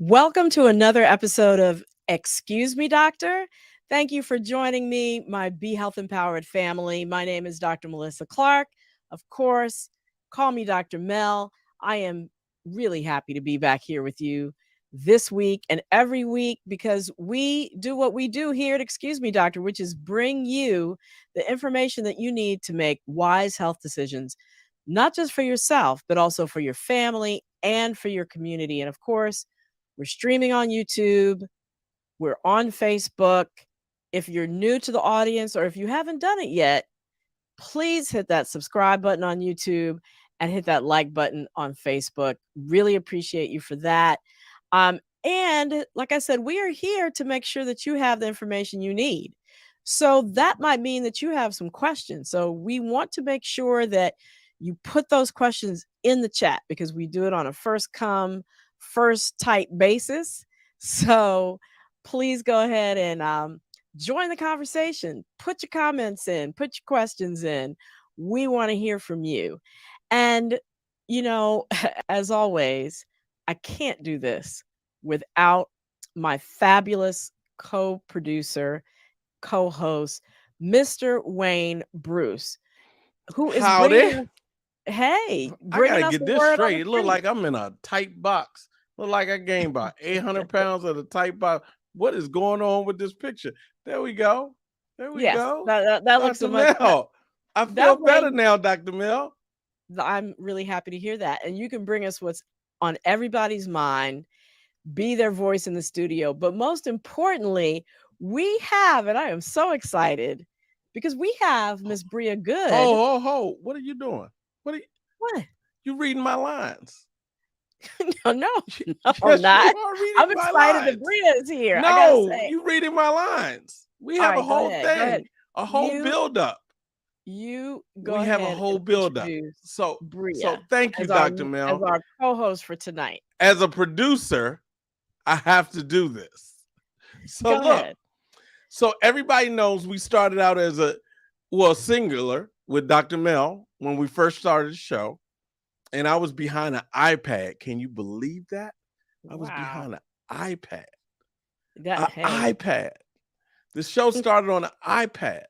Welcome to another episode of Excuse Me, Doctor. Thank you for joining me, my Be Health Empowered family. My name is Dr. Melissa Clarke. Of course, call me Dr. Mel. I am really happy to be back here with you this week and every week because we do what we do here at Excuse Me, Doctor, which is bring you the information that you need to make wise health decisions, not just for yourself, but also for your family and for your community. And of course, we're streaming on YouTube. We're on Facebook. If you're new to the audience or if you haven't done it yet, please hit that subscribe button on YouTube and hit that like button on Facebook. Really appreciate you for that. And like I said, we are here to make sure that you have the information you need. So that might mean that you have some questions. So we want to make sure that you put those questions in the chat because we do it on a first come, first type basis. So please go ahead and join the conversation. Put your comments in, put your questions in. We want to hear from you. And, as always, I can't do this without my fabulous co-producer, co-host, Mr. Wayne Bruce, who is Howdy. Hey, I bringing gotta us get the this word on straight. the It look street. like I'm in a tight box. Look like I gained about 800 pounds of the tight box. What is going on with this picture? There we go. There we Yes, go. that looks so Dr. much Mel. I feel that better way. now, Dr. Mel. I'm really happy to hear that. And you can bring us what's on everybody's mind, be their voice in the studio. But most importantly, we have, and I am so excited because we have Miss Bria Good. Ho. What are you doing? What are What? you reading my lines? No, I'm Yes, you not. are I'm reading my excited that lines. Bria is here. I gotta No, say. you reading my lines. We All have a right, go whole ahead. Go ahead. thing, a whole You build up. you go We have a ahead whole and buildup. introduce So Bria thank you, as our Dr. as Mel. our co-host for tonight. As a producer, I have to do this. So Go look, ahead. so everybody knows we started out as singular with Dr. Mel when we first started the show. And I was behind an iPad. Can you believe that? I was Wow. behind an iPad. That An hey. iPad. The show started on an iPad.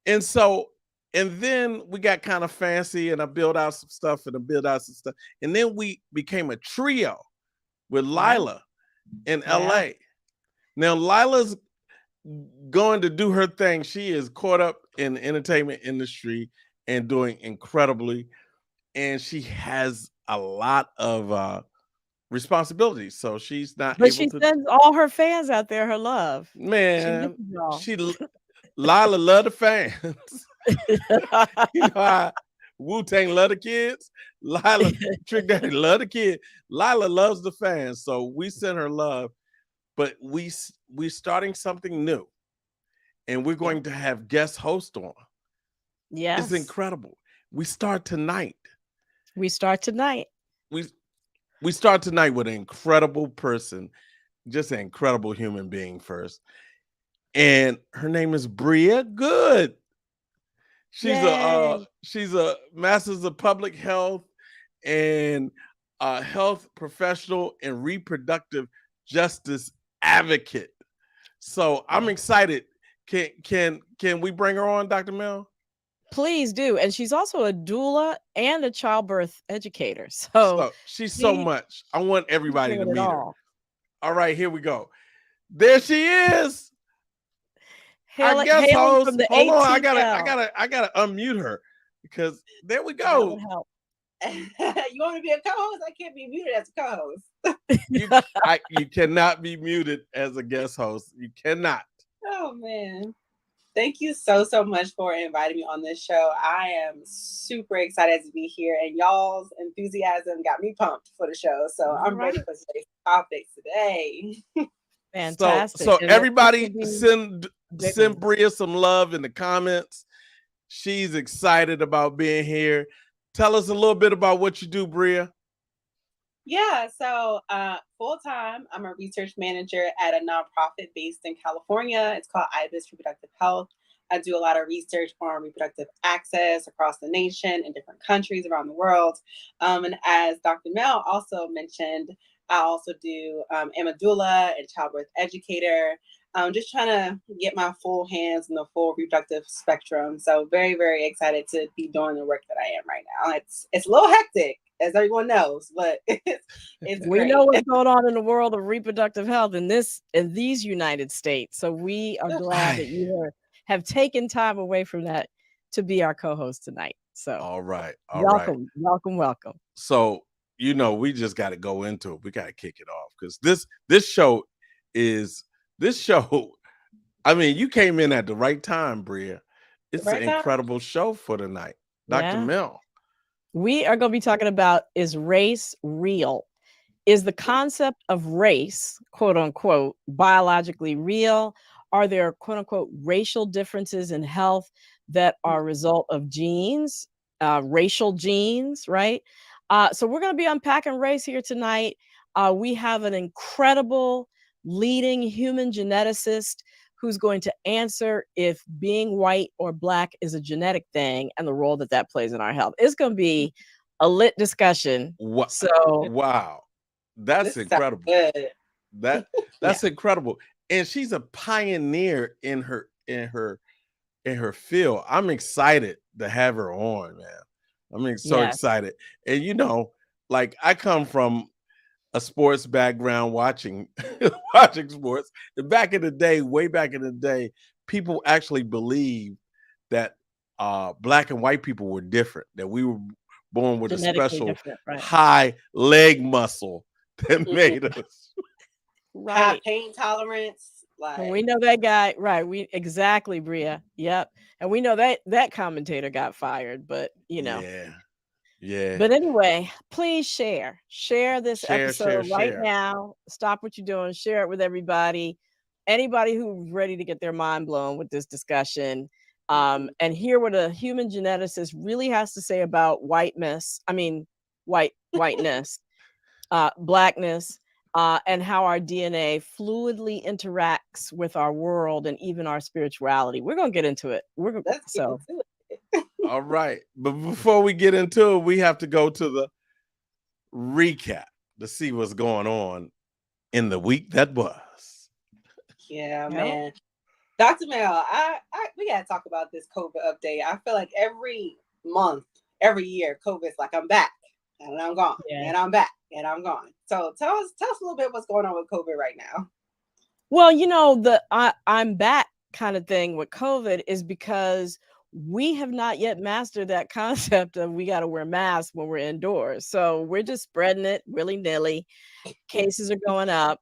And so, and then we got kind of fancy and I built out some stuff and I built out some stuff. And then we became a trio with Yeah. Lila in Yeah. LA. Now, Lila's going to do her thing. She is caught up in the entertainment industry and doing incredibly. And she has a lot of responsibilities. So she's not But able she to, sends all her fans out there her love. She man, misses y'all. Lila love the fans. You know how Wu-Tang love the kids? Lila, Trick Daddy love the kid. Lila loves the fans. So we send her love. But we're starting something new. And we're going to have guest host on. Yes. It's incredible. We start tonight. We start tonight. We start tonight with an incredible person, just an incredible human being first. And her name is Bria Good. She's a master's of public health and a health professional and reproductive justice advocate. So I'm excited. Can we bring her on, Dr. Mel? Please do. And she's also a doula and a childbirth educator. So She's so she, much. I want she's everybody to doing it meet her. all. All right, here we go. There she is. I guess Hailing host. from the Hold on, I ATL. gotta unmute her because there we That would go. help. You want me to be a co-host? I can't be muted as a co-host. You cannot be muted as a guest host. You cannot. Oh man. Thank you so much for inviting me on this show. I am super excited to be here, and y'all's enthusiasm got me pumped for the show. So I'm ready for today's topics today. Fantastic. So And everybody this send one. Bria some love in the comments. She's excited about being here. Tell us a little bit about what you do, Bria. Yeah, so full-time, I'm a research manager at a nonprofit based in California. It's called IBIS Reproductive Health. I do a lot of research on reproductive access across the nation in different countries around the world. And as Dr. Mel also mentioned, I also am a doula and childbirth educator. I'm just trying to get my full hands in the full reproductive spectrum. So very, very excited to be doing the work that I am right now. It's a little hectic, as everyone knows, but it's We great. know what's going on in the world of reproductive health in these United States. So we are glad that you have taken time away from that to be our co-host tonight. So all right. welcome. So we just got to go into it. We got to kick it off because this show. I mean, you came in at the right time, Bria. It's an incredible show for tonight, Dr. Mel. We are going to be talking about, is race real? Is the concept of race, quote unquote, biologically real? Are there, quote unquote, racial differences in health that are a result of genes, racial genes, right? So we're going to be unpacking race here tonight. We have an incredible leading human geneticist who's going to answer if being white or Black is a genetic thing and the role that that plays in our health. It's going to be a lit discussion. So wow. That's incredible. That's incredible. And she's a pioneer in her field. I'm excited to have her on, man. I'm so excited. And like I come from a sports background, watching sports. And way back in the day, people actually believed that Black and white people were different, that we were born with a special high leg muscle that made us. High pain tolerance. And we know that guy, right? Exactly, Bria. Yep. And we know that commentator got fired, but Yeah. But anyway, please share this episode right now. Stop what you're doing, share it with everybody. Anybody who's ready to get their mind blown with this discussion, and hear what a human geneticist really has to say about whiteness, Blackness, and how our DNA fluidly interacts with our world and even our spirituality. We're gonna get into it. All right. But before we get into it, we have to go to the recap to see what's going on in the week that was. Yeah, man. Dr. Mel, we gotta talk about this COVID update. I feel like every month, every year, COVID's like, I'm back and I'm gone, and I'm back and I'm gone. So tell us a little bit what's going on with COVID right now. Well, the I'm back kind of thing with COVID is because we have not yet mastered that concept of we got to wear masks when we're indoors. So we're just spreading it willy-nilly. Cases are going up.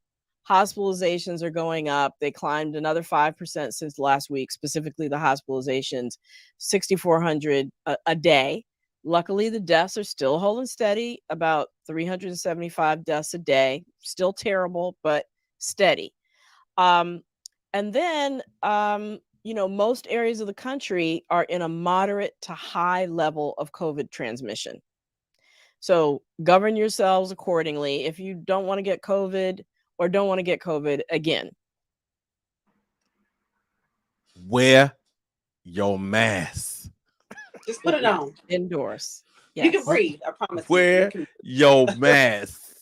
Hospitalizations are going up. They climbed another 5% since last week, specifically the hospitalizations, 6,400 a day. Luckily, the deaths are still holding steady, about 375 deaths a day. Still terrible, but steady. And then, most areas of the country are in a moderate to high level of COVID transmission. So govern yourselves accordingly if you don't want to get COVID or don't want to get COVID again. Wear your mask. Just put it on. Indoors. Yes. You can breathe, I promise. Wear your mask.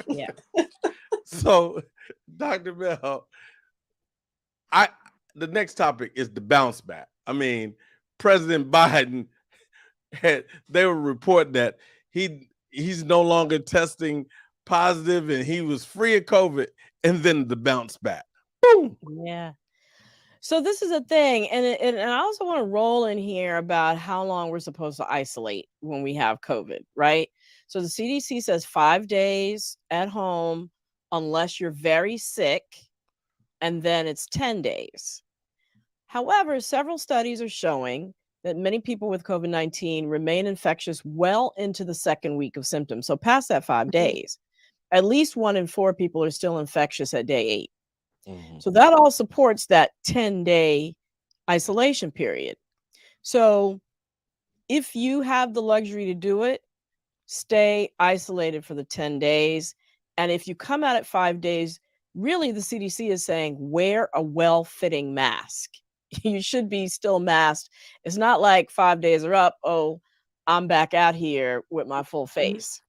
Yeah. So, Dr. Mel, the next topic is the bounce back. I mean, President Biden they were reporting that he's no longer testing positive and he was free of COVID, and then the bounce back. Boom. Yeah. So this is a thing, and I also want to roll in here about how long we're supposed to isolate when we have COVID, right? So the CDC says 5 days at home unless you're very sick, and then it's 10 days. However, several studies are showing that many people with COVID-19 remain infectious well into the second week of symptoms. So past that 5 days, at least 1 in 4 people are still infectious at day 8. Mm-hmm. So that all supports that 10-day isolation period. So if you have the luxury to do it, stay isolated for the 10 days. And if you come out at 5 days, really the CDC is saying wear a well-fitting mask. You should be still masked. It's not like 5 days are up, oh, I'm back out here with my full face.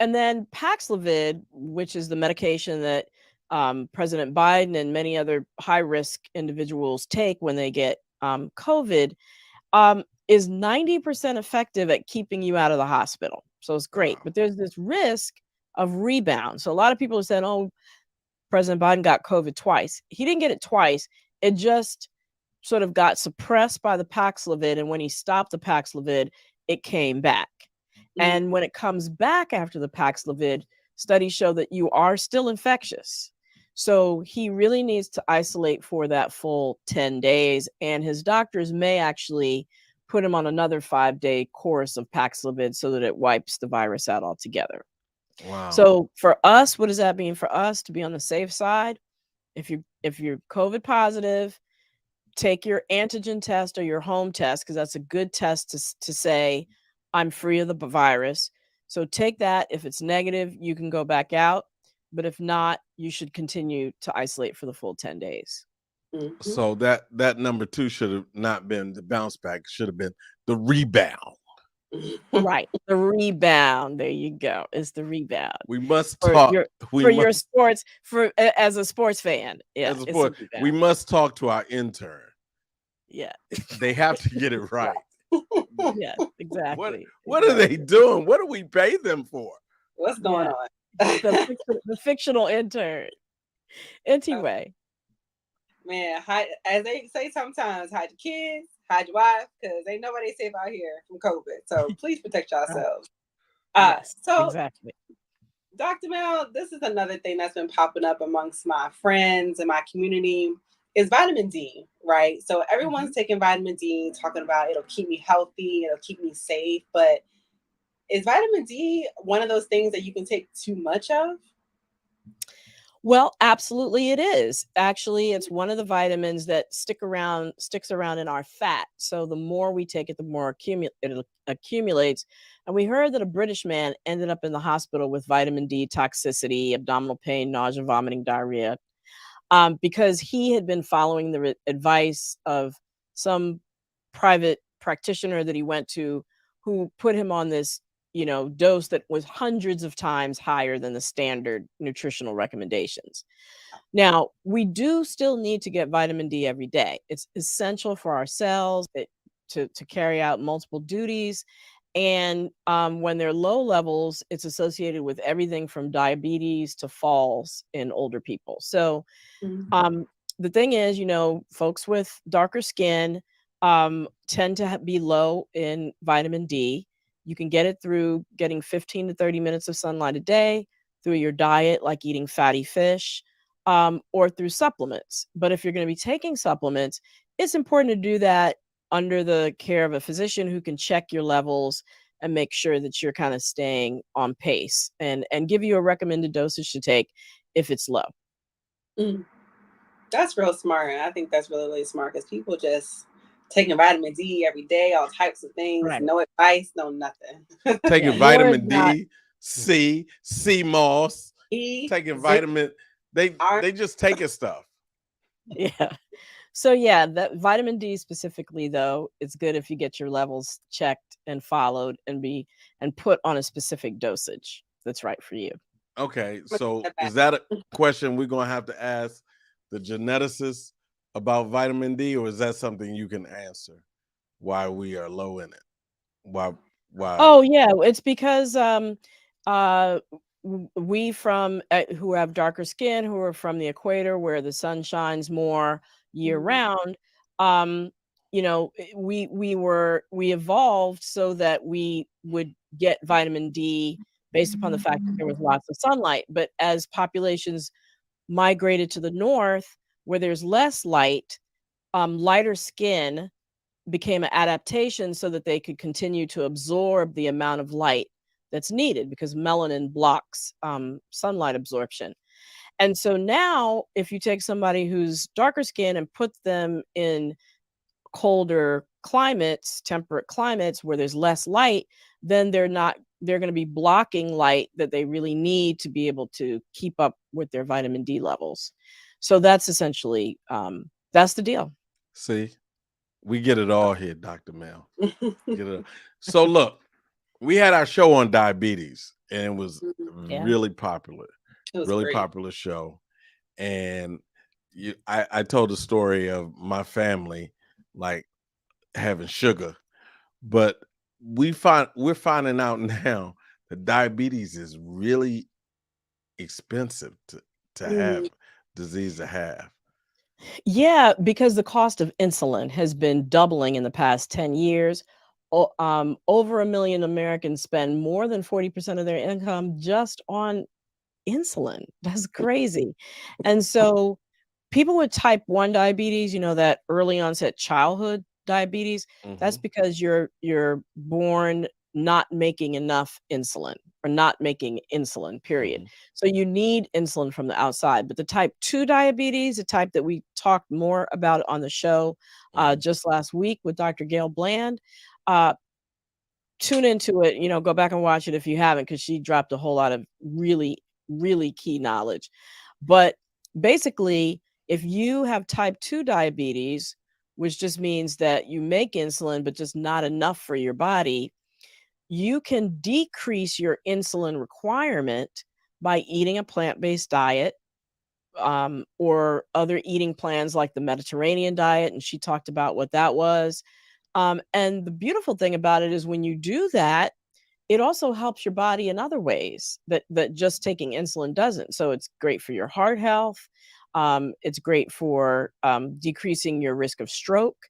And then Paxlovid, which is the medication that President Biden and many other high-risk individuals take when they get COVID, is 90% effective at keeping you out of the hospital. So it's great. Wow. But there's this risk of rebound. So a lot of people have said, oh, President Biden got COVID twice. He didn't get it twice. It just sort of got suppressed by the Paxlovid. And when he stopped the Paxlovid, it came back. And when it comes back after the Paxlovid, studies show that you are still infectious. So he really needs to isolate for that full 10 days. And his doctors may actually put him on another 5-day course of Paxlovid so that it wipes the virus out altogether. Wow. So for us, what does that mean for us to be on the safe side? If you're COVID positive, take your antigen test or your home test, because that's a good test to say I'm free of the virus. So take that. If it's negative, you can go back out. But if not, you should continue to isolate for the full 10 days. So that number 2 should have not been the bounce back. Should have been the rebound. Right. The rebound. There you go. It's the rebound. We must For talk. your sports, as a sports fan. Yeah. As a sport, we must talk to our intern. Yeah. They have to get it right. Yeah, exactly. What are they doing? What do we pay them for? What's going on? The fictional intern. Anyway. Man, as they say sometimes, hide your kids, hide your wife, because ain't nobody safe out here from COVID. So please protect yourselves. Yes, so exactly. Dr. Mel, this is another thing that's been popping up amongst my friends and my community is vitamin D, right? So everyone's taking vitamin D, talking about it'll keep me healthy, it'll keep me safe. But is vitamin D one of those things that you can take too much of? Well, absolutely it is. Actually, it's one of the vitamins that sticks around in our fat. So the more we take it, the more it accumulates. And we heard that a British man ended up in the hospital with vitamin D toxicity, abdominal pain, nausea, vomiting, diarrhea, because he had been following the advice of some private practitioner that he went to, who put him on this dose that was hundreds of times higher than the standard nutritional recommendations. Now, we do still need to get vitamin D every day. It's essential for our cells to carry out multiple duties. And when they're low levels, it's associated with everything from diabetes to falls in older people. So the thing is, folks with darker skin tend to be low in vitamin D. You can get it through getting 15 to 30 minutes of sunlight a day, through your diet, like eating fatty fish, or through supplements. But if you're going to be taking supplements, it's important to do that under the care of a physician who can check your levels and make sure that you're kind of staying on pace and give you a recommended dosage to take if it's low. That's real smart. I think that's really, really smart, because people just taking vitamin D every day, all types of things, Right. No advice, no nothing. Taking vitamin D, sea moss, taking vitamin. They just taking stuff. Yeah. So yeah, that vitamin D specifically, though, it's good if you get your levels checked and followed and put on a specific dosage that's right for you. Okay, so is that a question we're gonna have to ask the geneticist about vitamin D, or is that something you can answer? Why we are low in it? Why? Oh yeah, it's because we who have darker skin, who are from the equator where the sun shines more year round, we evolved so that we would get vitamin D based upon the fact that there was lots of sunlight. But as populations migrated to the north, where there's less light, lighter skin became an adaptation so that they could continue to absorb the amount of light that's needed, because melanin blocks sunlight absorption. And so now if you take somebody who's darker skin and put them in colder climates, temperate climates where there's less light, then they're going to be blocking light that they really need to be able to keep up with their vitamin D levels. So that's essentially that's the deal. See, we get it all here, Dr. Mel. So look, we had our show on diabetes, and it was Yeah. really popular, It was really great. popular show. And I told the story of my family like having sugar, but we're finding out now that diabetes is really expensive to have, Mm, disease to have. Yeah, because the cost of insulin has been doubling in the past 10 years. Over a million Americans spend more than 40% of their income just on insulin. That's crazy. And so people with type 1 diabetes, that early onset childhood diabetes, that's Hmm. because you're born not making enough insulin or not making insulin, period. Hmm. So you need insulin from the outside. But the type 2 diabetes, the type that we talked more about on the show Hmm. just last week with Dr. Gail Bland, uh, tune into it, go back and watch it if you haven't, because she dropped a whole lot of really, really key knowledge. But basically, if you have type 2 diabetes, which just means that you make insulin, but just not enough for your body, you can decrease your insulin requirement by eating a plant based diet, or other eating plans like the Mediterranean diet. And she talked about what that was. And the beautiful thing about it is when you do that, it also helps your body in other ways that just taking insulin doesn't. So it's great for your heart health. It's great for decreasing your risk of stroke,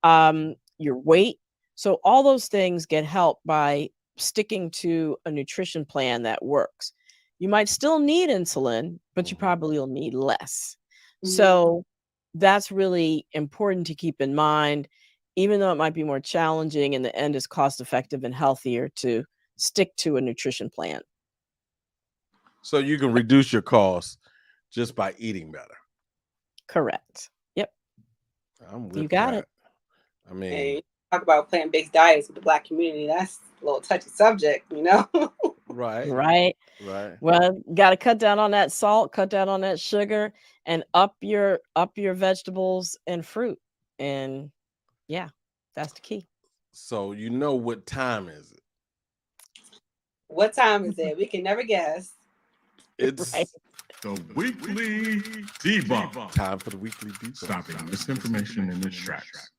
your weight. So all those things get helped by sticking to a nutrition plan that works. You might still need insulin, but you Hmm. probably will need less. mhm. So that's really important to keep in mind, even though it might be more challenging. In the end, it's cost effective and healthier to stick to a nutrition plan. So you can reduce your costs just by eating better. Correct. Yep. I'm You with got it. that. I mean, And talk about plant-based diets with the Black community. That's a little touchy subject, you know. right, Right. right. Well, got to cut down on that salt, cut down on that sugar, and up your vegetables and fruit. And yeah, that's the key. So you know what time is it? What time is it? We can never guess. Right. It's The weekly debunk. time for the weekly debunk. Stopping misinformation in its tracks.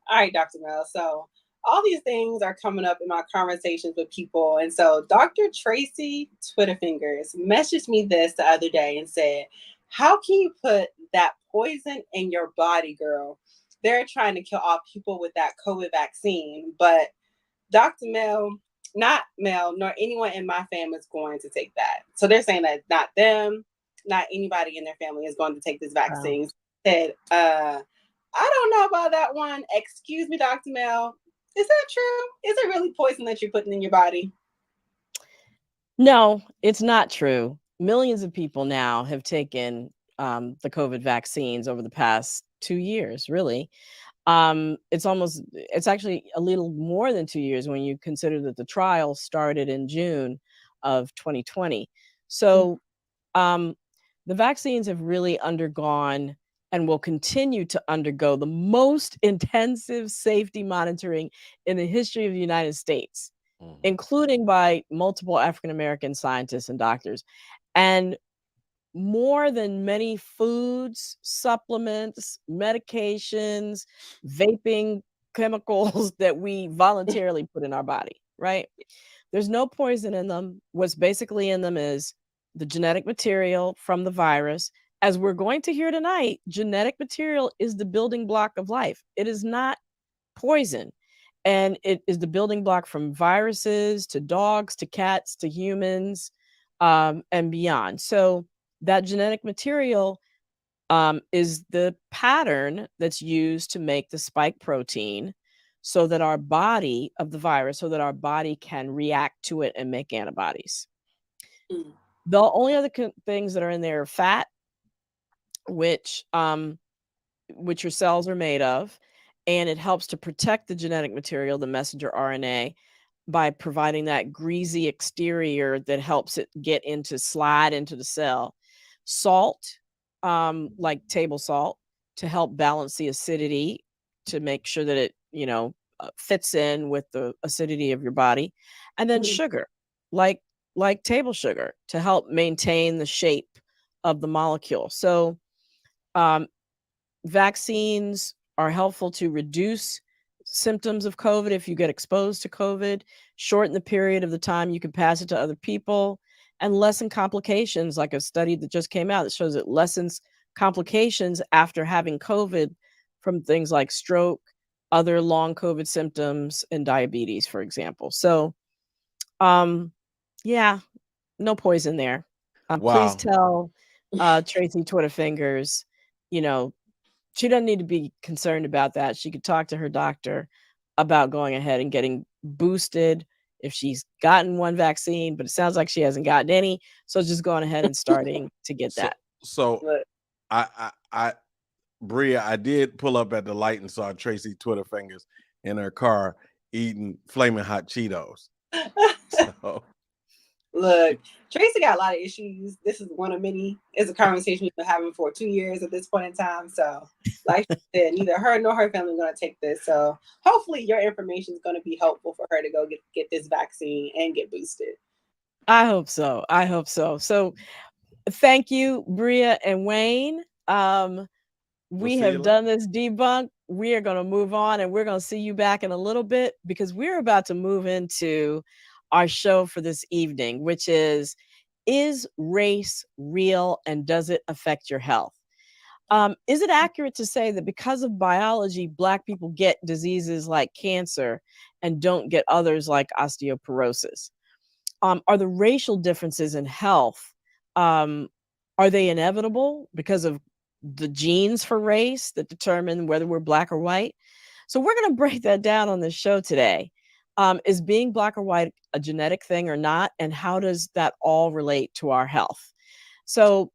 All right, Dr. Mel. So all these things are coming up in my conversations with people. And so Dr. Tracy Twitterfingers messaged me this the other day and said, how can you put that poison in your body, girl? They're trying to kill off people with that COVID vaccine. But Dr. Mel, not Mel, nor anyone in my family is going to take that. So they're saying that not them, not anybody in their family is going to take this Wow. vaccine. Said, I don't know about that one. Excuse me, Dr. Mel. Is that true? Is it really poison that you're putting in your body? No, it's not true. Millions of people now have taken the COVID vaccines over the past 2 years, really. It's actually a little more than 2 years when you consider that the trial started in June of 2020. So um, the vaccines have really undergone and will continue to undergo the most intensive safety monitoring in the history of the United States, Mhm. including by multiple African American scientists and doctors. And more than many foods, supplements, medications, vaping chemicals that we voluntarily put in our body, right? There's no poison in them. What's basically in them is the genetic material from the virus. As we're going to hear tonight, genetic material is the building block of life. It is not poison. And it is the building block from viruses to dogs to cats to humans, and beyond. So that genetic material is the pattern that's used to make the spike protein so that our body of the virus, so that our body can react to it and make antibodies. Mm. The only other things that are in there are fat, which your cells are made of, and it helps to protect the genetic material, the messenger RNA, by providing that greasy exterior that helps it slide into the cell. Salt, like table salt, to help balance the acidity, to make sure that it, fits in with the acidity of your body. And then Mhm. sugar. like table sugar to help maintain the shape of the molecule. So um, vaccines are helpful to reduce symptoms of COVID if you get exposed to COVID, shorten the period of the time you can pass it to other people, and lessen complications. Like a study that just came out that shows it lessens complications after having COVID from things like stroke, other long COVID symptoms, and diabetes, for example. So, um, yeah, no poison there. Please Wow. tell Tracy Twitter Fingers, you know, she doesn't need to be concerned about that. She could talk to her doctor about going ahead and getting boosted if she's gotten one vaccine, but it sounds like she hasn't gotten any. So just going ahead and starting to get So that. so I Bria, I did pull up at the light and saw Tracy Twitter Fingers in her car eating flaming hot Cheetos. So Look, Tracy got a lot of issues. This is one of many. It's a conversation we've been having for 2 years at this point in time. So, like she said, neither her nor her family are going to take this. So, hopefully, your information is going to be helpful for her to go get this vaccine and get boosted. I hope so. I hope so. So thank you, Bria and Wayne. we'll We see you have later. done this debunk. We are going to move on and we're going to see you back in a little bit because we're about to move into our show for this evening, which is race real and does it affect your health? Is it accurate to say that because of biology, Black people get diseases like cancer and don't get others like osteoporosis? Are the racial differences in health, are they inevitable because of the genes for race that determine whether we're Black or white? So we're going to break that down on this show today. Is being Black or white a genetic thing or not? And how does that all relate to our health? So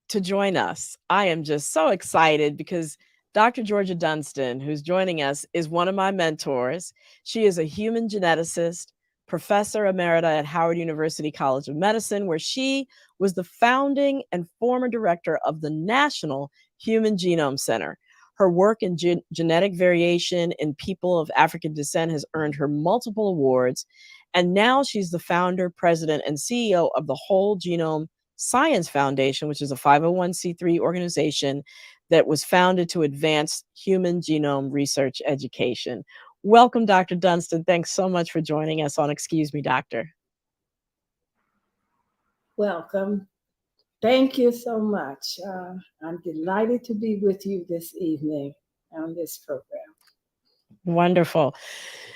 to join us, I am just so excited because Dr. Georgia Dunston, who's joining us, is one of my mentors. She is a human geneticist, professor emerita at Howard University College of Medicine, where she was the founding and former director of the National Human Genome Center. Her work in genetic variation in people of African descent has earned her multiple awards. And now she's the founder, president, and CEO of the Whole Genome Science Foundation, which is a 501c3 organization that was founded to advance human genome research education. Welcome, Dr. Dunston. Thanks so much for joining us on Excuse Me, Doctor. Welcome. Thank you so much. I'm delighted to be with you this evening on this program. Wonderful.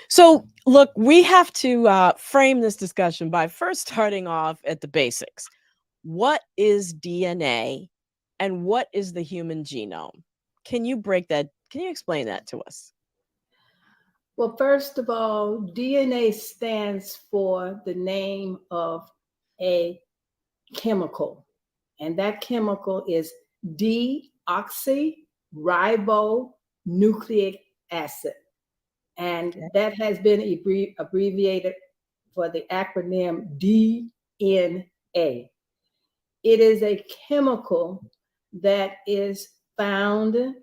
So, look, we have to frame this discussion by first starting off at the basics. What is DNA and what is the human genome? Can you explain that to us? Well, first of all, DNA stands for the name of a chemical, and that chemical is deoxyribonucleic acid. And that has been abbreviated for the acronym DNA. It is a chemical that is found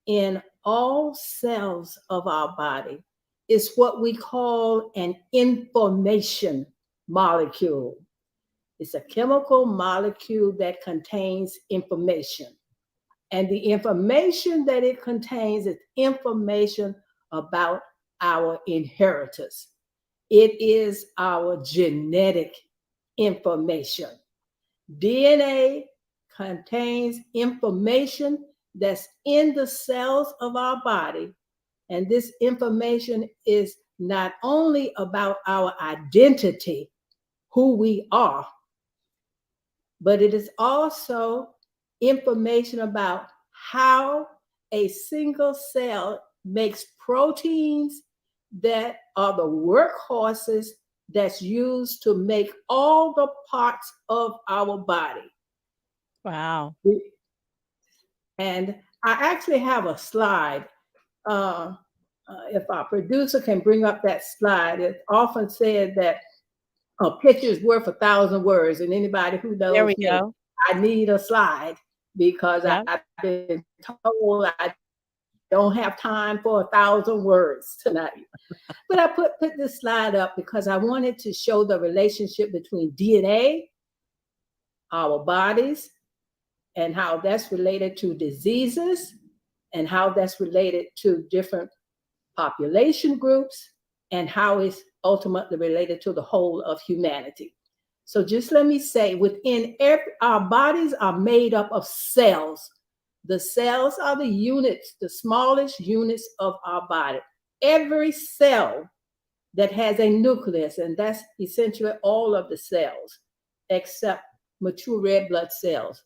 in all cells of our body. It's what we call an information molecule. It's a chemical molecule that contains information. And the information that it contains is information about our inheritance. It is our genetic information. DNA contains information that's in the cells of our body. And this information is not only about our identity, who we are, but it is also information about how a single cell makes proteins that are the workhorses that's used to make all the parts of our body. Wow. And I actually have a slide. If our producer can bring up that slide, it's often said that a picture is worth 1,000 words. And anybody who knows There we me, go. I need a slide because Yep. I've been told I don't have time for 1,000 words tonight. But I put this slide up because I wanted to show the relationship between DNA, our bodies, and how that's related to diseases, and how that's related to different population groups, and how it's ultimately related to the whole of humanity. So just let me say, our bodies are made up of cells. The cells are the units, the smallest units of our body. Every cell that has a nucleus, and that's essentially all of the cells, except mature red blood cells.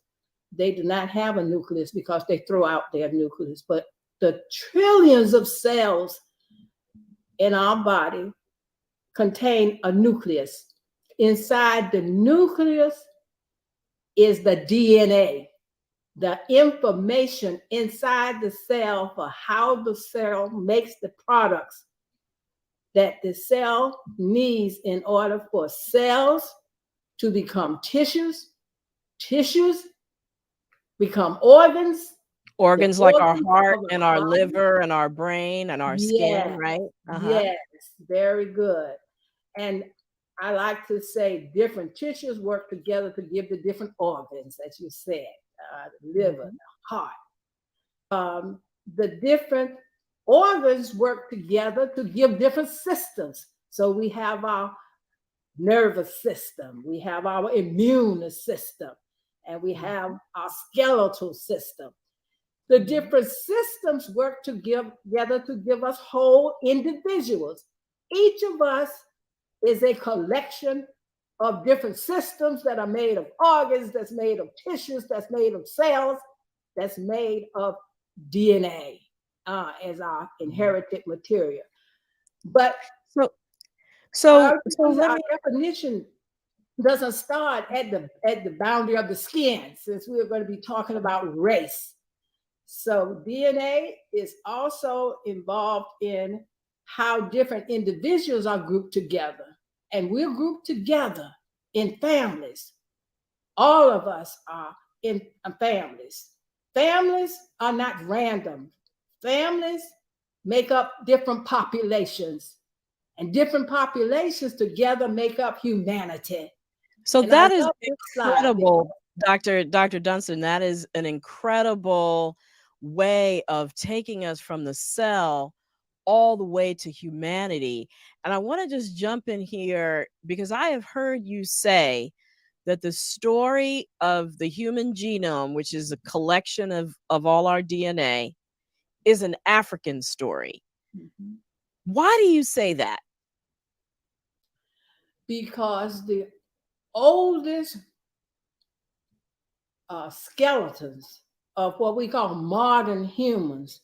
They do not have a nucleus because they throw out their nucleus. But the trillions of cells in our body contain a nucleus. Inside the nucleus is the DNA, the information inside the cell for how the cell makes the products that the cell needs in order for cells to become tissues, tissues become organs Like our heart and our body. liver and our brain and our skin, right? Yes, very good. And I like to say different tissues work together to give the different organs, as you said, the liver, the heart. The different organs work together to give different systems. So we have our nervous system, we have our immune system, and we have our skeletal system. The different systems work together to give us whole individuals. Each of us is a collection of different systems that are made of organs, that's made of tissues, that's made of cells, that's made of DNA as our inherited material. But our definition doesn't start at the boundary of the skin, since we're going to be talking about race. So DNA is also involved in how different individuals are grouped together. And we're grouped together in families. All of us are in families. Families are not random. Families make up different populations, and different populations together make up humanity. So that is incredible, Dr. Dunston. That is an incredible way of taking us from the cell all the way to humanity. And I want to just jump in here because I have heard you say that the story of the human genome, which is a collection of all our DNA, is an African story. Mm-hmm. Why do you say that? Because the oldest skeletons of what we call modern humans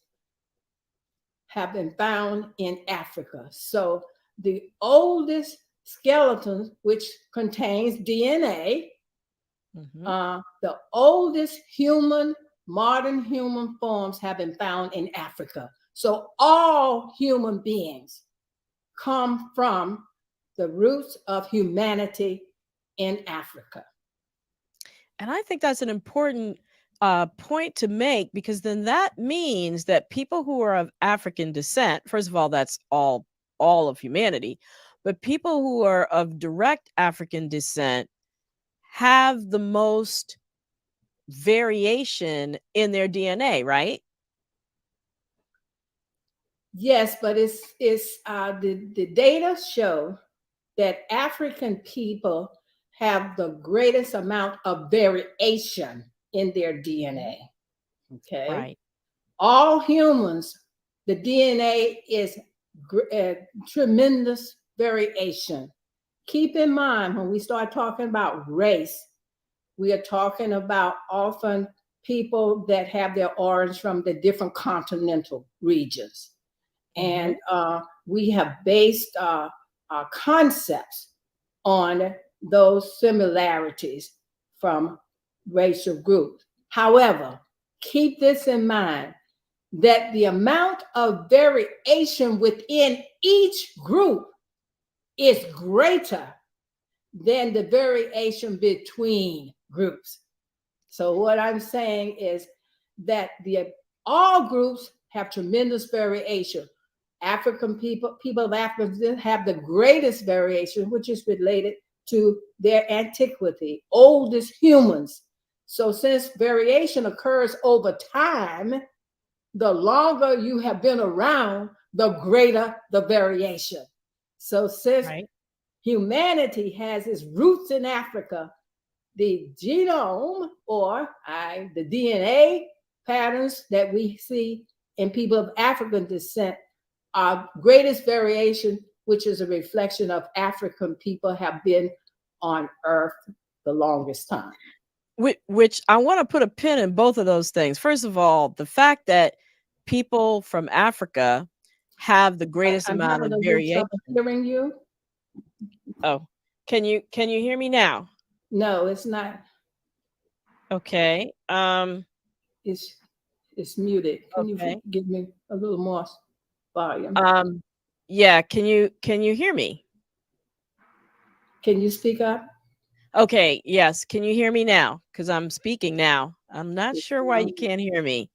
have been found in Africa. So the oldest skeleton, which contains DNA, the oldest modern human forms have been found in Africa. So all human beings come from the roots of humanity in Africa. And I think that's an important point to make, because then that means that people who are of African descent, first of all, that's all of humanity, but people who are of direct African descent have the most variation in their DNA, right? Yes, but the data show that African people have the greatest amount of variation in their DNA. Okay. Right. All humans, the DNA is tremendous variation. Keep in mind, when we start talking about race, we are talking about often people that have their origins from the different continental regions. And we have based our concepts on those similarities from racial groups. However, keep this in mind, that the amount of variation within each group is greater than the variation between groups. So what I'm saying is that all groups have tremendous variation. African people of Africa have the greatest variation, which is related to their antiquity, oldest humans. So since variation occurs over time, the longer you have been around, the greater the variation. So since humanity has its roots in Africa, the genome or the DNA patterns that we see in people of African descent are greatest variation, which is a reflection of African people have been on Earth the longest time. Which I want to put a pin in both of those things. First of all, the fact that people from Africa have the greatest amount of variation. Hearing you? Oh, can you hear me now? No, it's not. Okay. It's muted. Can you give me a little more volume? Yeah, can you hear me? Can you speak up? Okay, yes. Can you hear me now? Because I'm speaking now. I'm not sure why you can't hear me.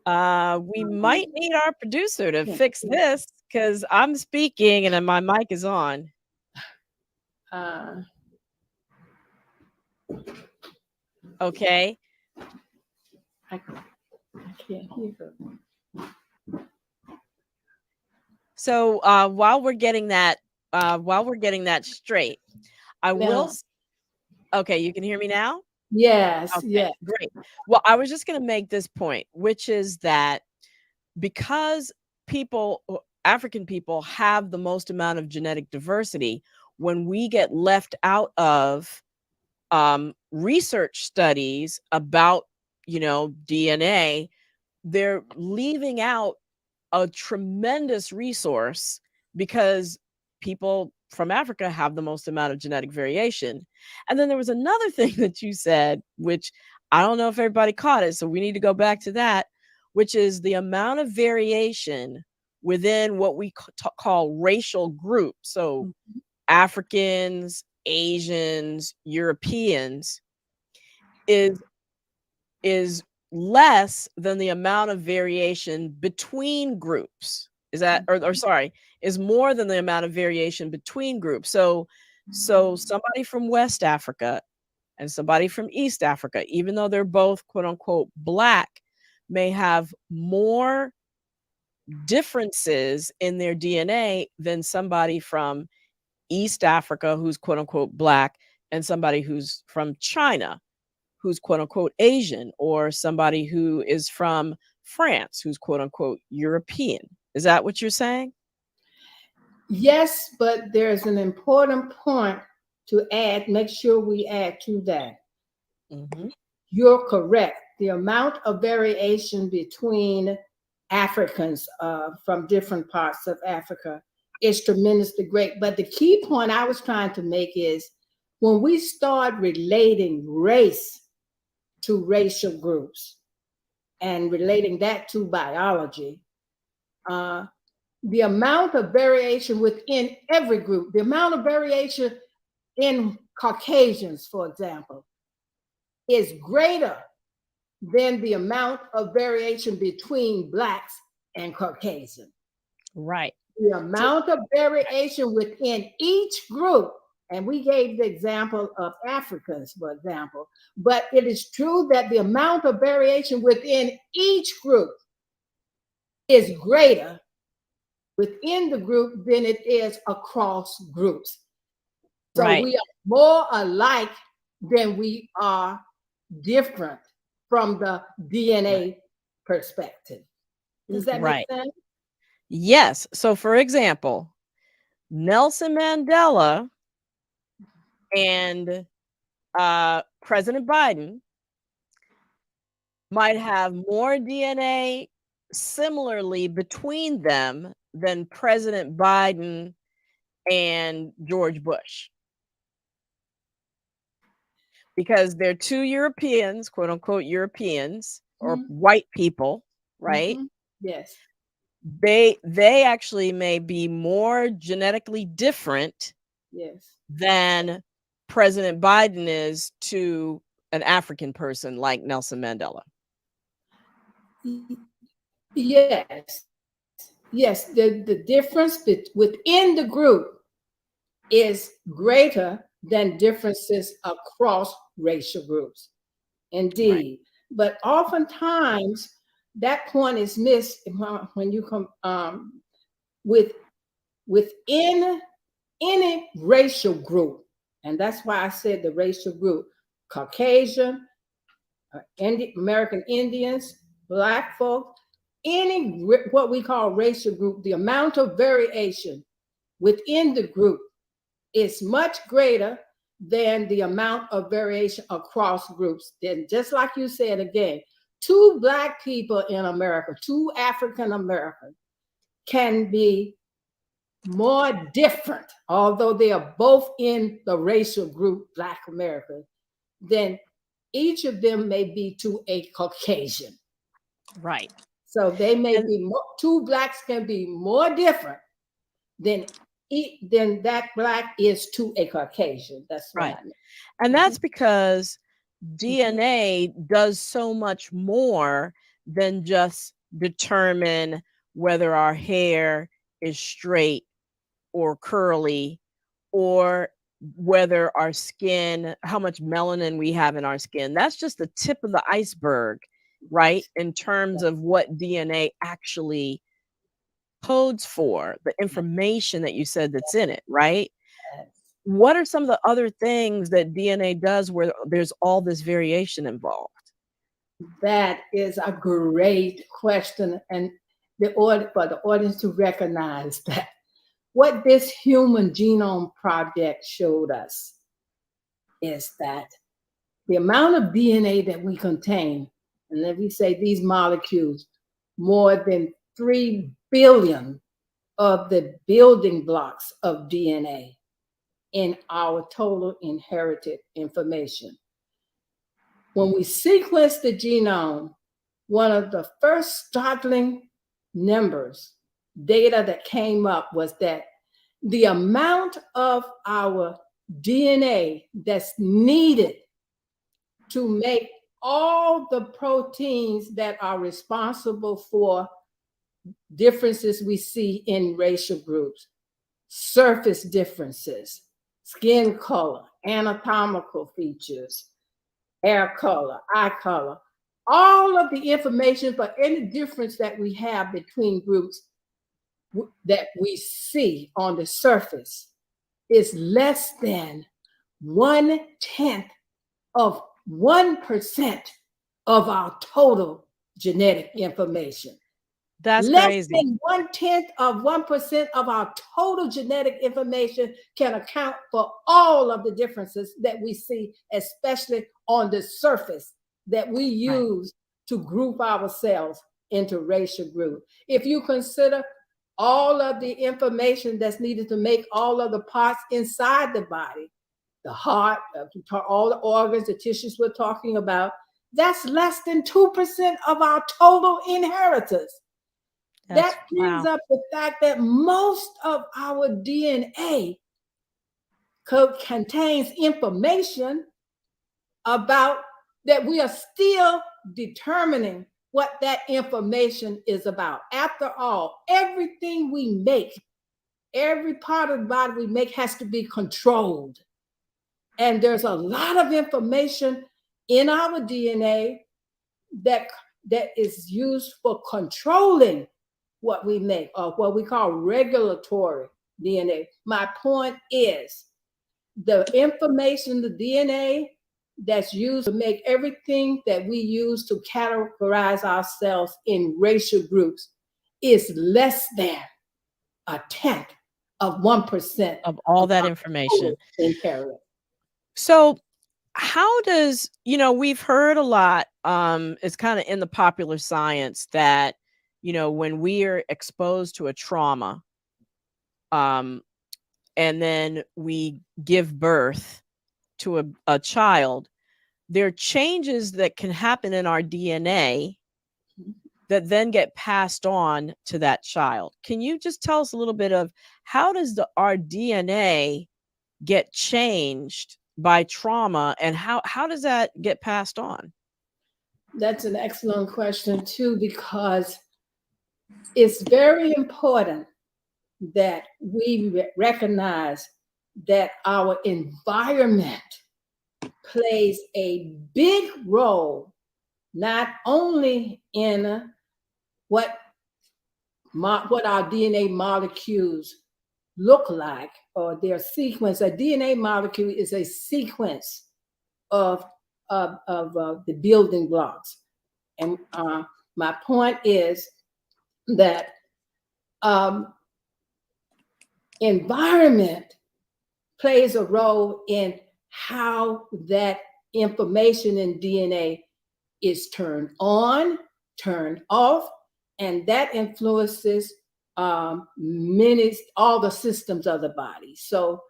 We might need our producer to fix this because I'm speaking and then my mic is on. Okay. I can't hear her. So while we're getting that straight, I will. Okay, you can hear me now? Yes. Okay, yes. Great. Well, I was just going to make this point, which is that because African people have the most amount of genetic diversity, when we get left out of research studies about, DNA, they're leaving out a tremendous resource because people from Africa have the most amount of genetic variation. And then there was another thing that you said, which I don't know if everybody caught it, so we need to go back to that, which is the amount of variation within what we call racial groups. So Africans, Asians, Europeans is less than the amount of variation between groups. Is that or sorry, is more than the amount of variation between groups. So somebody from West Africa and somebody from East Africa, even though they're both quote unquote Black, may have more differences in their DNA than somebody from East Africa who's quote unquote Black and somebody who's from China who's quote unquote Asian, or somebody who is from France who's quote unquote European. Is that what you're saying? Yes, but there's an important point to add. Make sure we add to that. You're correct. The amount of variation between Africans from different parts of Africa is tremendously great. But the key point I was trying to make is when we start relating race to racial groups and relating that to biology, the amount of variation within every group, the amount of variation in Caucasians, for example, is greater than the amount of variation between Blacks and Caucasian. Right. The amount of variation within each group, and we gave the example of Africans, for example, but it is true that the amount of variation within each group is greater within the group than it is across groups. So we are more alike than we are different from the DNA perspective. Does that make sense? Yes. So for example, Nelson Mandela and President Biden might have more DNA similarly between them than President Biden and George Bush. Because they're two Europeans, quote unquote Europeans, or white people, right? Yes. They actually may be more genetically different than President Biden is to an African person like Nelson Mandela? Yes. Yes, the difference within the group is greater than differences across racial groups. Indeed. Right. But oftentimes that point is missed when you come within any racial group. And that's why I said the racial group: Caucasian, American Indians, Black folk, any what we call racial group, the amount of variation within the group is much greater than the amount of variation across groups. Then, just like you said again, 2 Black people in America, 2 African Americans can be more different, although they are both in the racial group Black America, then each of them may be to a Caucasian. Right. So they may be 2 Blacks can be more different than that Black is to a Caucasian. That's right. I mean. And that's because DNA does so much more than just determine whether our hair is straight or curly, or whether our skin, how much melanin we have in our skin. That's just the tip of the iceberg, right? In terms of what DNA actually codes for, the information that you said that's in it, right? What are some of the other things that DNA does where there's all this variation involved? That is a great question, and for the audience to recognize that what this Human Genome Project showed us is that the amount of DNA that we contain, and let me say these molecules, more than 3 billion of the building blocks of DNA in our total inherited information. When we sequenced the genome, one of the first startling numbers, data that came up was that the amount of our DNA that's needed to make all the proteins that are responsible for differences we see in racial groups, surface differences, skin color, anatomical features, hair color, eye color, all of the information for any difference that we have between groups that we see on the surface is less than 1/10 of 1% of our total genetic information. That's less crazy. than 1/10 of 1% of our total genetic information can account for all of the differences that we see, especially on the surface that we use to group ourselves into racial groups. If you consider all of the information that's needed to make all of the parts inside the body, the heart, all the organs, the tissues we're talking about, that's less than 2% of our total inheritance. That brings up the fact that most of our DNA contains information about that we are still determining what that information is about. After all, everything we make, every part of the body we make has to be controlled. And there's a lot of information in our DNA that is used for controlling what we make, or what we call regulatory DNA. My point is the information, the DNA that's used to make everything that we use to categorize ourselves in racial groups is less than 1/10 of 1% of all that information. So how does, we've heard a lot, it's kind of in the popular science that, when we are exposed to a trauma, and then we give birth to a child, there are changes that can happen in our DNA that then get passed on to that child. Can you just tell us a little bit of how does our DNA get changed by trauma, and how does that get passed on? That's an excellent question too, because it's very important that we recognize that our environment plays a big role, not only in what our DNA molecules look like or their sequence. A DNA molecule is a sequence of the building blocks. And my point is that environment plays a role in how that information in DNA is turned on, turned off, and that influences all the systems of the body. So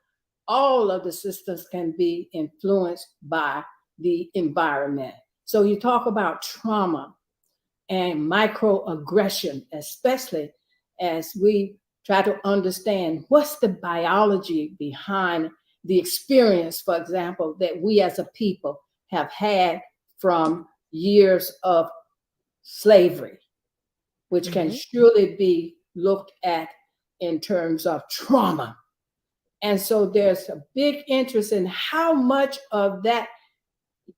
all of the systems can be influenced by the environment. So you talk about trauma and microaggression, especially as we try to understand what's the biology behind the experience, for example, that we as a people have had from years of slavery, which can surely be looked at in terms of trauma. And so there's a big interest in how much of that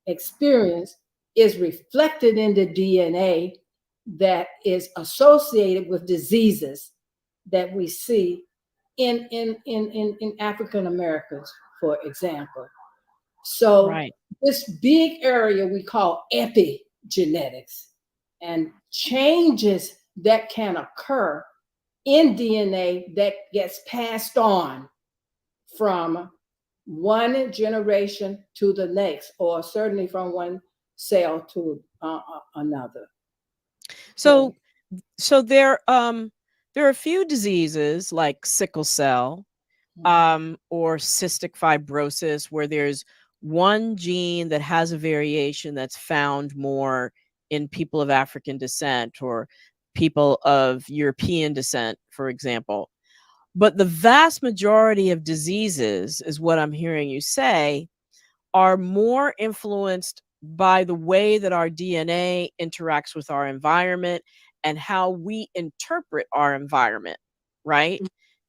experience is reflected in the DNA that is associated with diseases that we see in African Americans, for example. So this big area we call epigenetics, and changes that can occur in DNA that gets passed on from one generation to the next, or certainly from one cell to another. So there are a few diseases like sickle cell or cystic fibrosis, where there's one gene that has a variation that's found more in people of African descent or people of European descent, for example. But the vast majority of diseases, is what I'm hearing you say, are more influenced by the way that our DNA interacts with our environment and how we interpret our environment, right?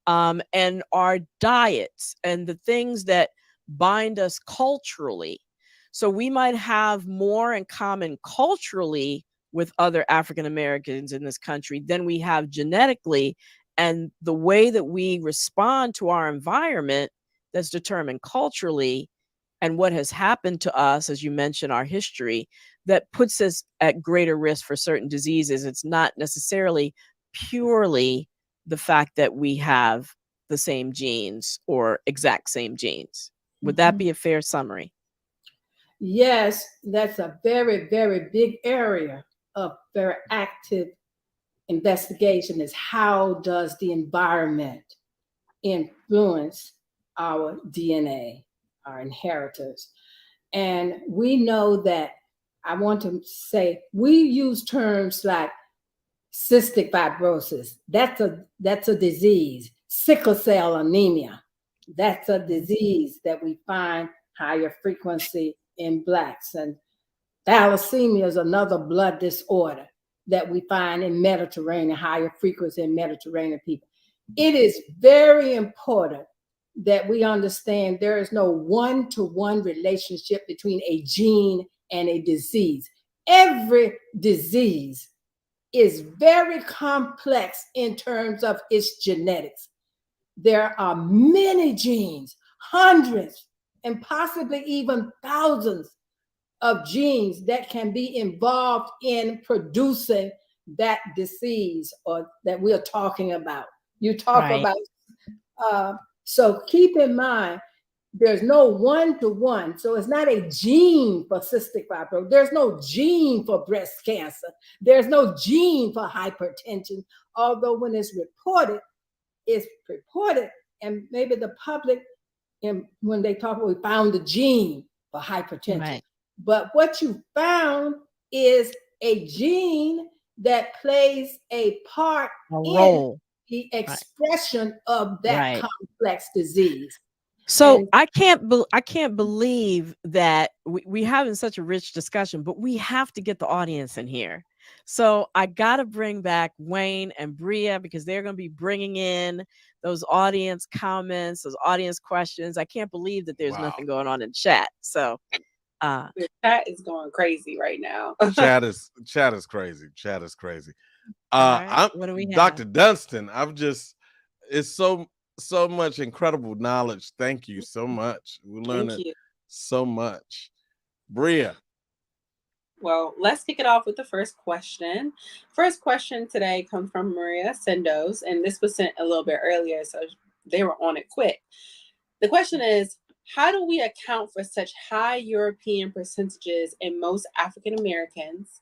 And our diets and the things that bind us culturally. So we might have more in common culturally with other African Americans in this country than we have genetically. And the way that we respond to our environment that's determined culturally, and what has happened to us, as you mentioned, our history, that puts us at greater risk for certain diseases. It's not necessarily purely the fact that we have the same genes or exact same genes. Would that be a fair summary? Yes, that's a very, very big area of very active investigation, is how does the environment influence our DNA, our inheritance. And we know that, I want to say, we use terms like cystic fibrosis. That's a disease. Sickle cell anemia. That's a disease that we find higher frequency in Blacks. And thalassemia is another blood disorder that we find in Mediterranean, higher frequency in Mediterranean people. It is very important that we understand there is no one-to-one relationship between a gene and a disease. Every disease is very complex in terms of its genetics. There are many genes, hundreds, and possibly even thousands of genes that can be involved in producing that disease or that we're talking about. You talk about, so keep in mind, there's no one-to-one. So it's not a gene for cystic fibrosis. There's no gene for breast cancer. There's no gene for hypertension. Although when it's reported, and maybe the public, when they talk, we found the gene for hypertension. Right. But what you found is a gene that plays a part in the expression of that complex disease. So And I can't believe that we having such a rich discussion, but we have to get the audience in here. So I got to bring back Wayne and Bria because they're going to be bringing in those audience comments, those audience questions. I can't believe that there's Wow. nothing going on in chat. So The chat is going crazy right now. Chat is crazy. Chat is crazy. all right, I'm what do we have? Dr. Dunston. It's so much incredible knowledge. Thank you so much. We're Thank learning you. so much. Bria. Well, let's kick it off with the first question. First question today comes from Maria Sendos, and this was sent a little bit earlier, so they were on it quick. The question is, how do we account for such high European percentages in most African Americans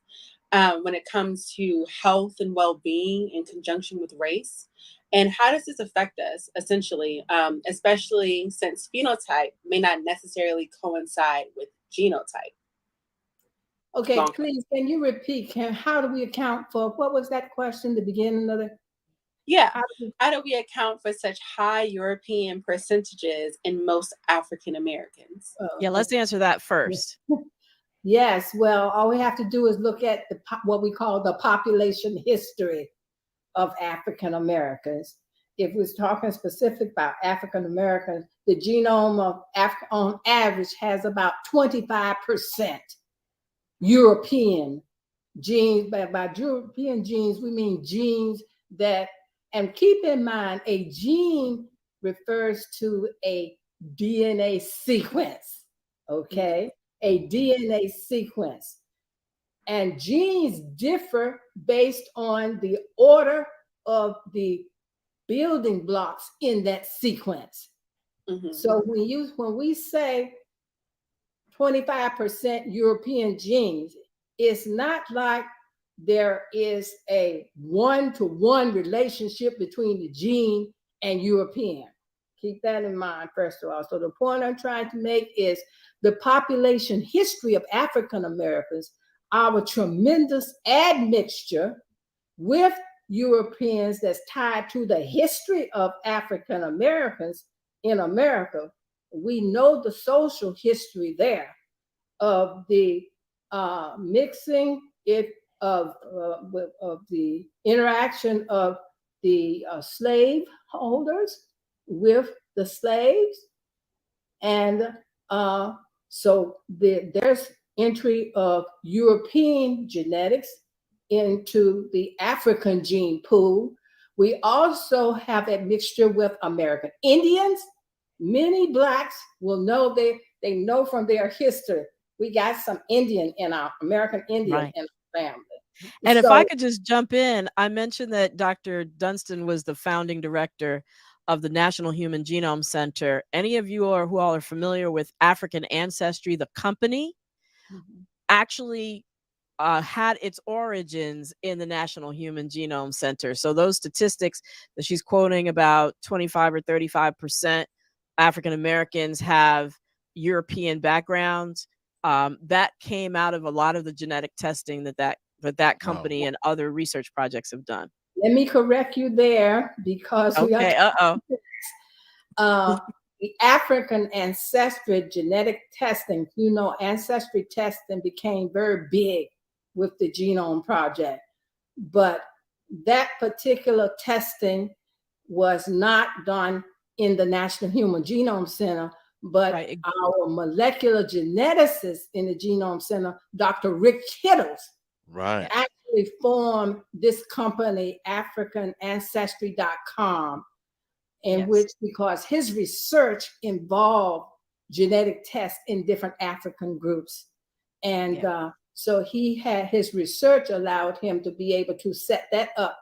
when it comes to health and well-being in conjunction with race? And how does this affect us, essentially, especially since phenotype may not necessarily coincide with genotype? okay, Long- please, can you repeat? How do we account for, what was that question, the beginning of it? Yeah. How do we- How do we account for such high European percentages in most African Americans? Yeah, let's answer that first. Yes, well, all we have to do is look at what we call the population history of African Americans. If we're talking specific about African Americans, the genome of Africa on average has about 25% European genes. By European genes, we mean genes that, and keep in mind, a gene refers to a DNA sequence, okay? A DNA sequence. And genes differ based on the order of the building blocks in that sequence. Mhm. So when we say 25% European genes, it's not like there is a one-to-one relationship between the gene and European. Keep that in mind, first of all. So the point I'm trying to make is the population history of African Americans, our tremendous admixture with Europeans that's tied to the history of African Americans in America. We know the social history there of the mixing of the interaction of the slave holders with the slaves, and so there's entry of European genetics into the African gene pool. We also have a mixture with American Indians. Many Blacks will know, they know from their history, we got some Indian in our American Indian Right. in our family. And if So- I could just jump in, I mentioned that Dr. Dunston was the founding director of the National Human Genome Center. Any of you who all are familiar with African Ancestry, the company actually had its origins in the National Human Genome Center. So those statistics that she's quoting, about 25 or 35% African Americans have European backgrounds, that came out of a lot of the genetic testing that company and other research projects have done. Let me correct you there, because we Okay, the African ancestry genetic testing, ancestry testing became very big with the Genome Project, but that particular testing was not done in the National Human Genome Center, but Right. our molecular geneticist in the Genome Center, Dr. Rick Kittles, Right. actually formed this company, AfricanAncestry.com, in Yes. which, because his research involved genetic tests in different African groups. And so his research allowed him to be able to set that up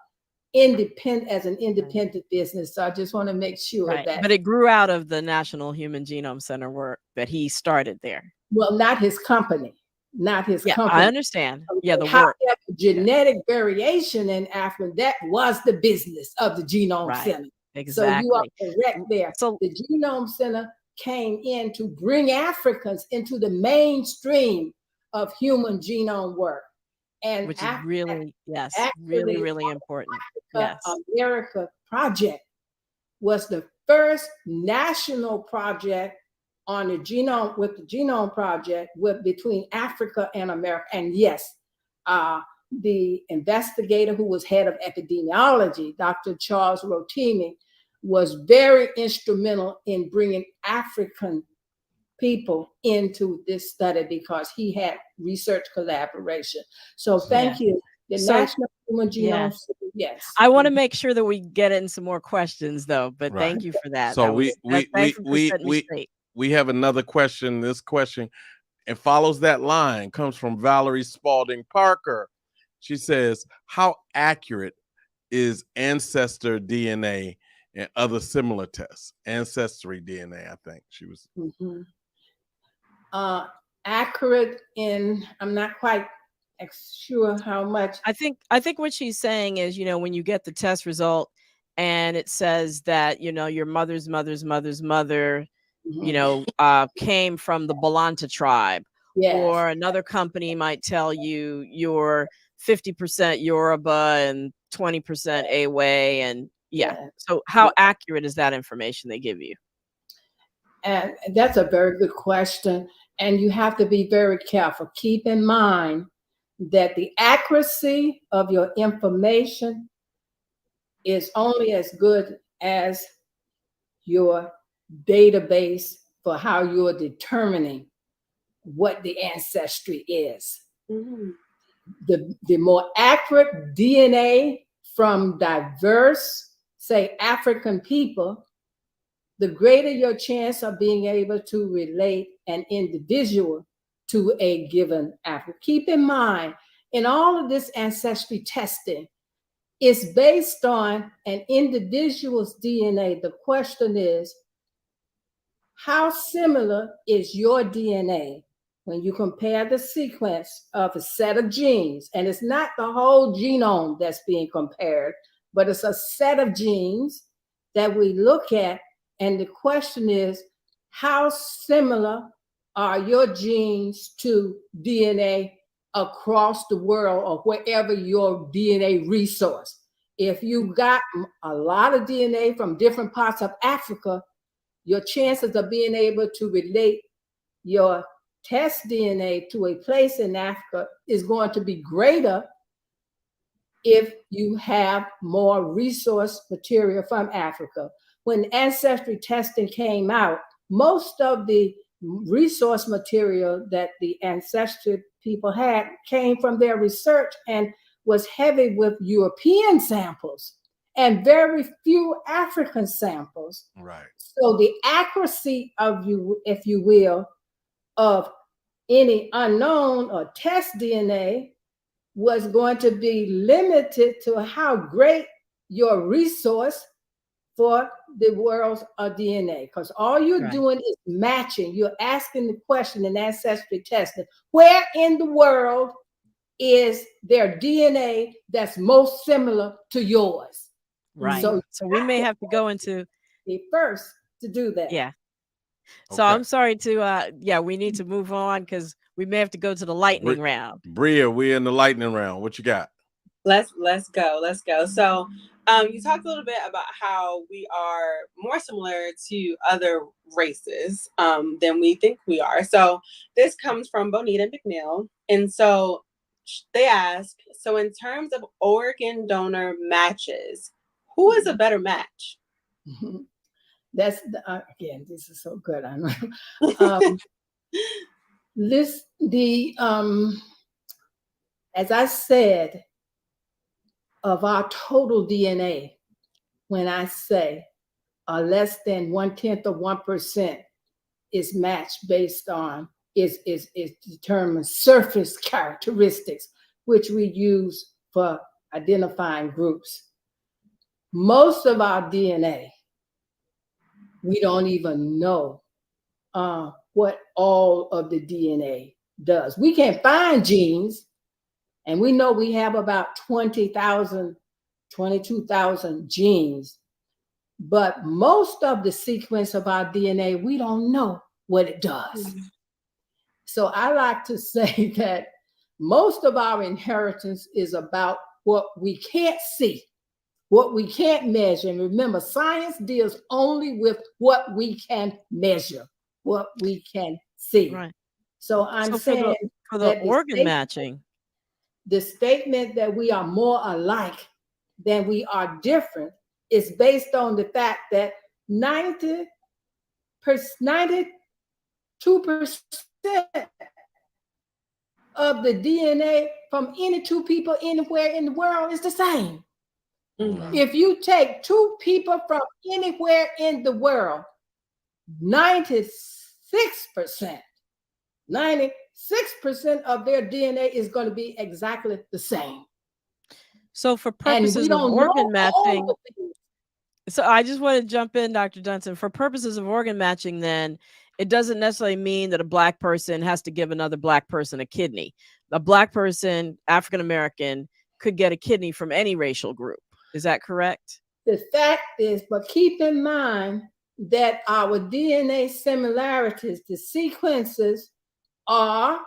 as an independent business. So I just want to make sure Right. that. But it grew out of the National Human Genome Center work that he started there. Well, not his company. Not his Yeah, company. I understand. Yeah, the However, work. genetic variation in Africa, that was the business of the Genome Right. Center. Exactly. So you are correct there. So The Genome Center came in to bring Africans into the mainstream of human genome work. And which is really, yes, actually, really important. Yes. America Project was the first national project on the genome, with the Genome Project, between Africa and America. And yes, the investigator who was head of epidemiology, Dr. Charles Rotimi, was very instrumental in bringing African people into this study because he had research collaboration. So thank you. The National Human Genome Center, yes. I want to make sure that we get in some more questions though, but Right. thank you for that. So we have another question. This question, it follows that line, comes from Valerie Spalding Parker. She says, how accurate is ancestor DNA and other similar tests? Ancestry DNA, I think she was. Accurate in, I'm not quite sure how much. I think what she's saying is, when you get the test result and it says that, your mother's mother's mother's mother, came from the Balanta tribe. Yes. Or another company might tell you you're 50% Yoruba and 20% Awe, and so how accurate is that information they give you? And that's a very good question. And you have to be very careful. Keep in mind that the accuracy of your information is only as good as your database for how you're determining what the ancestry is. The more accurate DNA from diverse, say, African people, the greater your chance of being able to relate an individual to a given African. Keep in mind, in all of this ancestry testing, it's based on an individual's DNA. The question is, how similar is your DNA when you compare the sequence of a set of genes? And it's not the whole genome that's being compared, but it's a set of genes that we look at. And the question is, how similar are your genes to DNA across the world or wherever your DNA resource? If you got a lot of DNA from different parts of Africa, your chances of being able to relate your test DNA to a place in Africa is going to be greater if you have more resource material from Africa. When ancestry testing came out, most of the resource material that the ancestry people had came from their research and was heavy with European samples and very few African samples. Right. So the accuracy of you, if you will, of any unknown or test DNA was going to be limited to how great your resource for the world's DNA, because all you're doing is matching. You're asking the question in ancestry testing, where in the world is their DNA that's most similar to yours? Right. So we may have to go into the first to do that. Yeah. So I'm sorry to we need to move on because we may have to go to the lightning round. Bria, we're in the lightning round. What you got? Let's go. So you talked a little bit about how we are more similar to other races than we think we are. So this comes from Bonita McNeil. And so they ask, so in terms of organ donor matches, who is a better match? That's again, this is so good. I know. As I said, of our total DNA, when I say less than 1/10 of 1% is matched based on is determined surface characteristics, which we use for identifying groups. Most of our DNA, we don't even know what all of the DNA does. We can find genes, and we know we have about 20,000, 22,000 genes, but most of the sequence of our DNA, we don't know what it does. So I like to say that most of our inheritance is about what we can't see what we can't measure. And remember, science deals only with what we can measure, what we can see. Right. So I'm So saying for the that organ matching, the statement that we are more alike than we are different is based on the fact that 92% of the DNA from any two people anywhere in the world is the same. Mhm. If you take two people from anywhere in the world, 96% of their DNA is going to be exactly the same. so for And we purposes of don't know organ all matching, the things. so I just want to jump in, Dr. Dunston. For purposes of organ matching, then it doesn't necessarily mean that a Black person has to give another Black person a kidney. A Black person, African American, could get a kidney from any racial group. Is that correct? The fact is, but keep in mind that our DNA similarities, the sequences are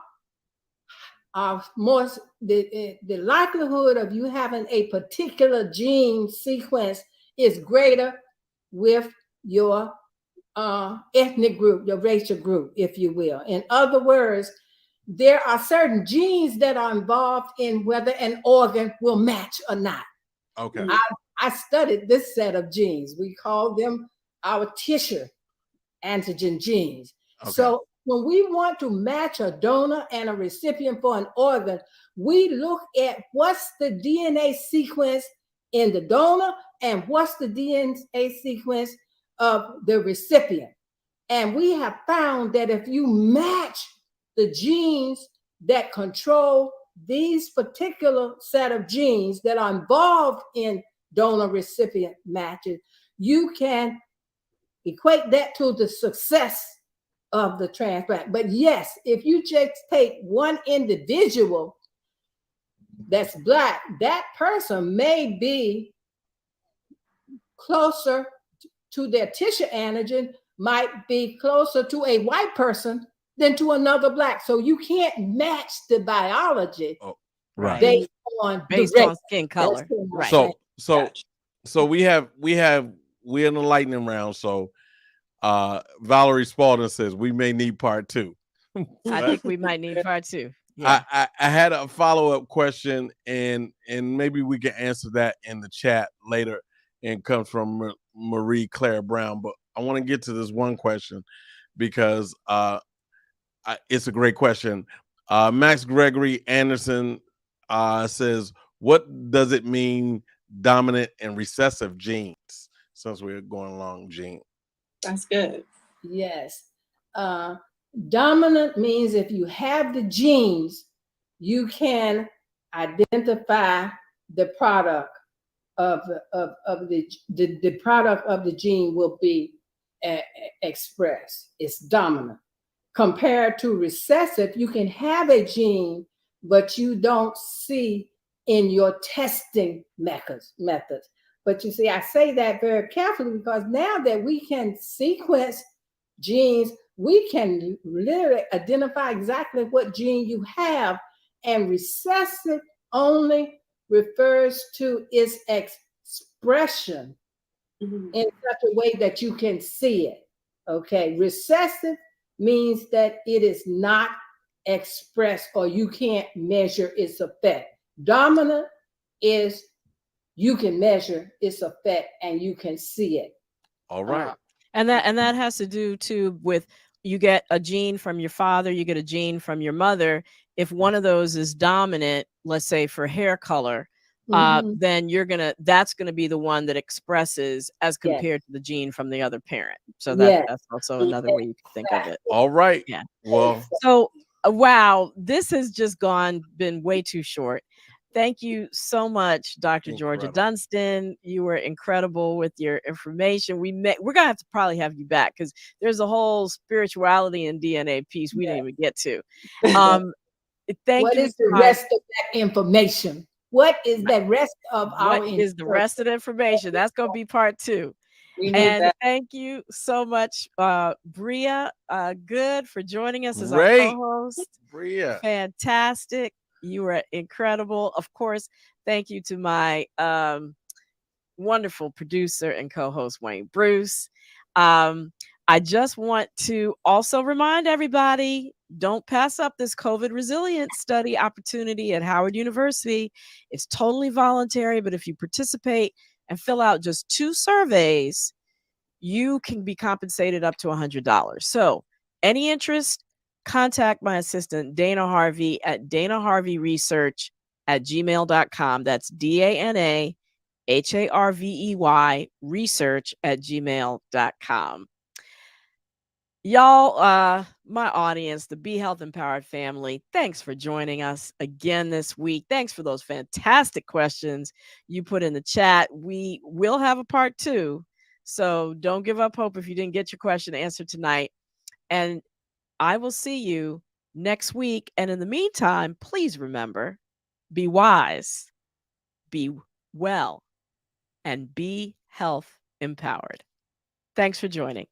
more, the likelihood of you having a particular gene sequence is greater with your ethnic group, your racial group, if you will. In other words, there are certain genes that are involved in whether an organ will match or not. Okay. I studied this set of genes. We call them our tissue antigen genes. Okay. So when we want to match a donor and a recipient for an organ, we look at what's the DNA sequence in the donor and what's the DNA sequence of the recipient. And we have found that if you match the genes that control these particular set of genes that are involved in donor recipient matches, you can equate that to the success of the transplant. But yes, if you just take one individual that's Black, that person may be closer to their tissue antigen, might be closer to a white person than to another Black. So you can't match the biology Right. based on skin color. Right. So we're in the lightning round. So Valerie Spalding says we may need part 2. I think we might need part 2. Yeah. I had a follow-up question, and maybe we can answer that in the chat later, and comes from Marie Claire Brown. But I want to get to this one question because it's a great question. Max Gregory Anderson says, what does it mean, dominant and recessive genes? Since we're going along, Gene. That's good. Yes. Dominant means if you have the genes, you can identify the product of the product of the gene will be expressed. It's dominant. Compared to recessive, you can have a gene, but you don't see in your testing methods. But you see, I say that very carefully because now that we can sequence genes, we can literally identify exactly what gene you have, and recessive only refers to its expression in such a way that you can see it. Okay, recessive means that it is not expressed or you can't measure its effect. Dominant is you can measure its effect and you can see it. All right. And that has to do too with, you get a gene from your father, you get a gene from your mother. If one of those is dominant, let's say for hair color, then that's gonna be the one that expresses as compared to the gene from the other parent. So that's also another way you can think of it. All right. Yeah. Well, so wow, this has just been way too short. Thank you so much, Dr. Georgia Dunston. You were incredible with your information. We're gonna have to probably have you back because there's a whole spirituality and DNA piece we didn't even get to. What is the rest of that information? What is the rest of what is the rest of the information? That's gonna be part 2. And thank you so much, Bria Good, for joining us as our co-host. Bria. Fantastic. You were incredible. Of course, thank you to my wonderful producer and co-host Wayne Bruce. I just want to also remind everybody, don't pass up this COVID resilience study opportunity at Howard University. It's totally voluntary, but if you participate and fill out just 2 surveys, you can be compensated up to $100. So any interest, contact my assistant, Dana Harvey, at danaharveyresearch@gmail.com. That's DANAHARVEY research@gmail.com. Y'all, my audience, the Be Health Empowered family, thanks for joining us again this week. Thanks for those fantastic questions you put in the chat. We will have a part 2, so don't give up hope if you didn't get your question answered tonight. And I will see you next week. And in the meantime, please remember, be wise, be well, and be health empowered. Thanks for joining.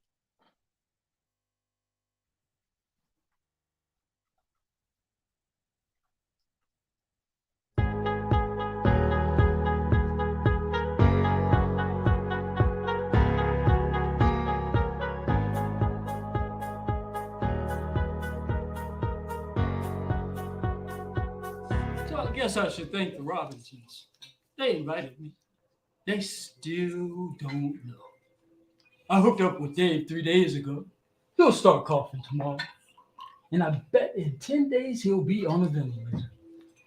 So I guess I should thank the Robinsons. They invited me. They still don't know. I hooked up with Dave 3 days ago. He'll start coughing tomorrow. And I bet in 10 days he'll be on a ventilator.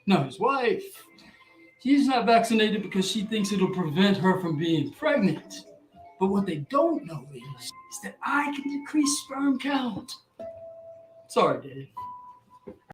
Now his wife, she's not vaccinated because she thinks it'll prevent her from being pregnant. But what they don't know is that I can decrease sperm count. Sorry, Dave.